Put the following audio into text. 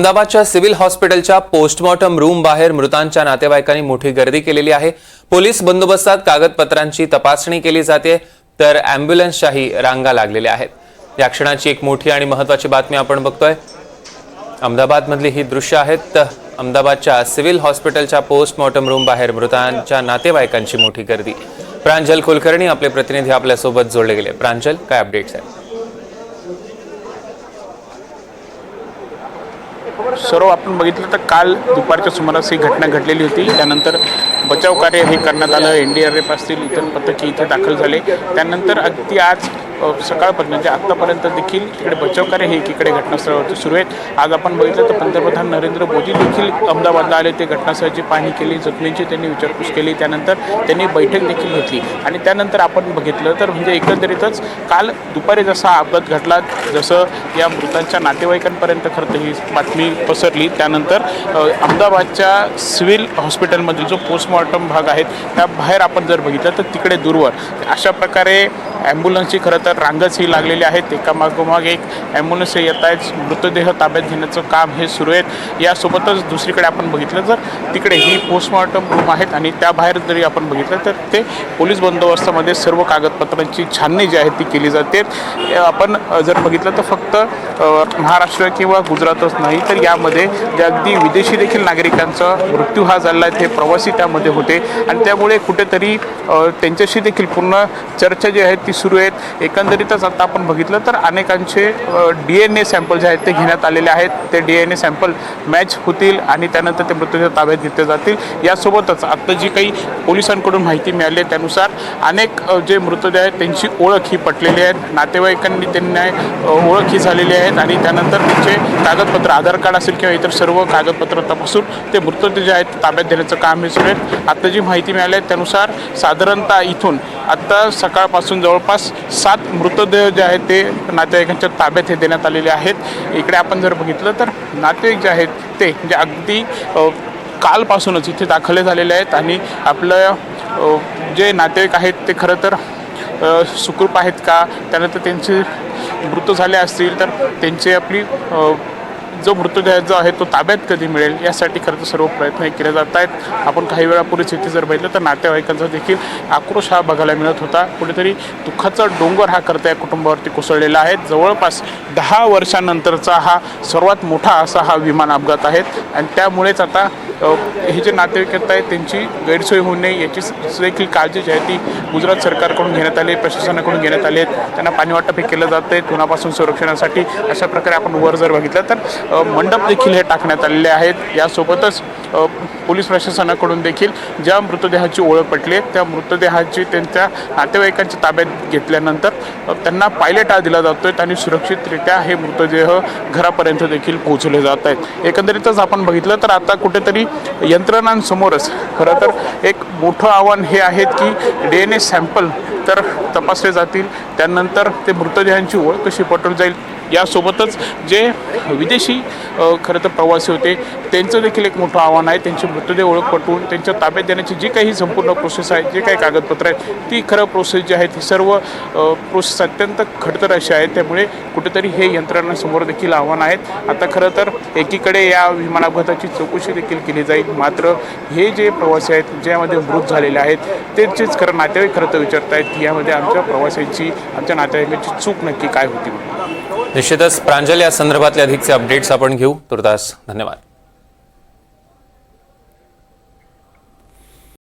अहमदाबादच्या civil हॉस्पिटलच्या postmortem room बाहेर मृतांच्या नातेवाईकांनी मोठी गर्दी केलेली आहे। पोलीस बंदोबस्तात कागदपत्रांची तपासणी केली जाते, तर अॅम्ब्युलन्सच्याही रांगा लागलेल्या आहेत। या क्षणाची एक मोठी आणि महत्त्वाची बातमी आपण बघतोय। अहमदाबादमधली ही दृश्य आहेत। अहमदाबादच्या सिव्हिल हॉस्पिटलच्या पोस्टमॉर्टम रूम बाहेर मृतांच्या नातेवाईकांची मोठी गर्दी। प्रांजल कुलकर्णी आपले प्रतिनिधी आपल्यासोबत जोडले गेले। प्रांजल, काय अपडेट्स आहेत? सर्व आपण बघितलं तर काल दुपारच्या सुमारास ही घटना घडलेली होती। त्यानंतर बचाव कार्य हे करण्यात आलं। एनडीआरएफ असतील, इतर पथके इथे दाखल झाले। त्यानंतर अगदी आज सकाळपर्यंत म्हणजे आत्तापर्यंत देखील तिकडे बचाव कार्य हे एकीकडे घटनास्थळावरती सुरू आहेत। आज आपण बघितलं तर पंतप्रधान नरेंद्र मोदी देखील अहमदाबादला आले। ते घटनास्थळाची पाहणी केली, जखमींची त्यांनी विचारपूस केली, त्यानंतर त्यांनी बैठक देखील घेतली आणि त्यानंतर आपण बघितलं तर म्हणजे एकंदरीतच काल दुपारी जसा अपघात घडला, जसं या मृतांच्या नातेवाईकांपर्यंत खरं तर ही बातमी पसरली, त्यानंतर अहमदाबादच्या सिव्हिल हॉस्पिटलमधील जो पोस्टमॉर्टम भाग आहे त्या बाहेर आपण जर बघितलं तर तिकडे दूरवर अशा प्रकारे ॲम्ब्युलन्सची खरं तर रांगच ही लागलेली आहेत। एकामागोमाग एक ॲम्ब्युलन्स येत आहेत। मृतदेह ताब्यात घेण्याचं काम हे सुरू आहे। यासोबतच दुसरीकडे आपण बघितलं तर तिकडे ही पोस्टमॉर्टम रूम आहेत आणि त्या बाहेर जरी आपण बघितलं तर ते पोलीस बंदोबस्तामध्ये सर्व कागदपत्रांची छाननी जी आहे ती केली जाते। आपण जर बघितलं तर फक्त महाराष्ट्र किंवा गुजरातच नाही तर यामध्ये जे अगदी विदेशी देखील नागरिकांचा मृत्यू हा झाला आहे, ते प्रवासी त्यामध्ये होते आणि त्यामुळे कुठेतरी त्यांच्याशी देखील पूर्ण चर्चा जी आहे ती सुरू आहेत। एकंदरीतच आता आपण बघितलं तर अनेकांचे DNA सॅम्पल जे आहेत ते घेण्यात आलेले आहेत। ते DNA सॅम्पल मॅच होतील आणि त्यानंतर ते मृतदेह ताब्यात घेतले जातील। यासोबतच आता जी काही पोलिसांकडून माहिती मिळाली त्यानुसार अनेक जे मृतदेह आहेत त्यांची ओळख ही पटलेली आहे। नातेवाईकांनी त्यांना ओळख ही झालेली आहेत आणि त्यानंतर त्यांचे कागदपत्र, आधार कार्ड असेल किंवा इतर सर्व कागदपत्र तपासून ते मृतदेह जे आहेत ताब्यात देण्याचं काम हे सुरू आहे। आता जी माहिती मिळाली आहे त्यानुसार साधारणतः इथून आता सकाळपासून जवळपास 7 मृतदेह जे आहेत ते नातेवाईकांच्या ताब्यात हे देण्यात आलेले आहेत। इकडे आपण जर बघितलं तर नातेवाईक जे आहेत ते म्हणजे अगदी कालपासूनच इथे दाखल झालेले आहेत आणि आपलं जे नातेवाईक आहेत ते खरं तर सुखरूप आहेत का, त्यानंतर त्यांचे मृत झाले असतील तर त्यांची आपली जो मृतदेह जो आहे तो ताब्यात कधी मिळेल यासाठी खरं तर सर्व प्रयत्न केले जात आहेत। आपण काही वेळापूर्वीच इथे जर बघितलं तर नातेवाईकांचा देखील आक्रोश हा बघायला मिळत होता। कुठेतरी दुःखाचा डोंगर हा खरं तर या कुटुंबावरती कोसळलेला आहे। जवळपास 10 वर्षांनंतरचा हा सर्वात मोठा असा हा विमान अपघात आहे आणि त्यामुळेच आता हे जे नातेवाईक आहेत त्यांची गैरसोय होऊ नये याची देखील काळजी जी आहे ती गुजरात सरकारकडून घेण्यात आली, प्रशासनाकडून घेण्यात आली आहे। त्यांना पाणी वाटप हे केलं जातं आहे उन्हापासून संरक्षणासाठी। अशा प्रकारे आपण वर जर बघितलं तर मंडप देखील हे टाकण्यात आलेले आहेत। यासोबतच पोलीस प्रशासनाकडून देखील ज्या मृतदेहाची ओळख पटली आहे त्या मृतदेहाची त्यांच्या नातेवाईकांच्या ताब्यात घेतल्यानंतर त्यांना पायलट दिला जातो आहे आणि सुरक्षितरित्या हे मृतदेह घरापर्यंत देखील पोहोचवले जात आहेत। एकंदरीतच आपण बघितलं तर आता कुठेतरी यंत्रणांसमोरच खरं तर एक मोठं आव्हान हे आहे की DNA सॅम्पल तर तपासले जातील, त्यानंतर ते मृतदेहांची ओळख कशी पटवली जाईल। यासोबतच जे विदेशी खरं तर प्रवासी होते त्यांचं देखील एक मोठं आव्हान आहे। त्यांची मृतदेह ओळख पटवून त्यांच्या ताब्यात देण्याची जी काही संपूर्ण प्रोसेस आहे, जे काही कागदपत्र आहेत ती खरं प्रोसेस जी आहे ती सर्व प्रोसेस अत्यंत खडतर अशी आहे। त्यामुळे कुठेतरी हे यंत्रणांसमोर देखील आव्हान आहेत। आता खरं तर एकीकडे या विमान अपघाताची चौकशी देखील केली जाईल, मात्र हे जे प्रवासी आहेत ज्यामध्ये मृत झालेले आहेत त्यांचेच खरं नातेवाईक खरं तर विचारत आहेत की यामध्ये आमच्या प्रवाशांची, आमच्या नातेवाईकांची चूक नक्की काय होती। निश्चितच प्रांजल, या संदर्भातले अधिकचे अपडेट्स आपण घेऊ। तुर्तास धन्यवाद।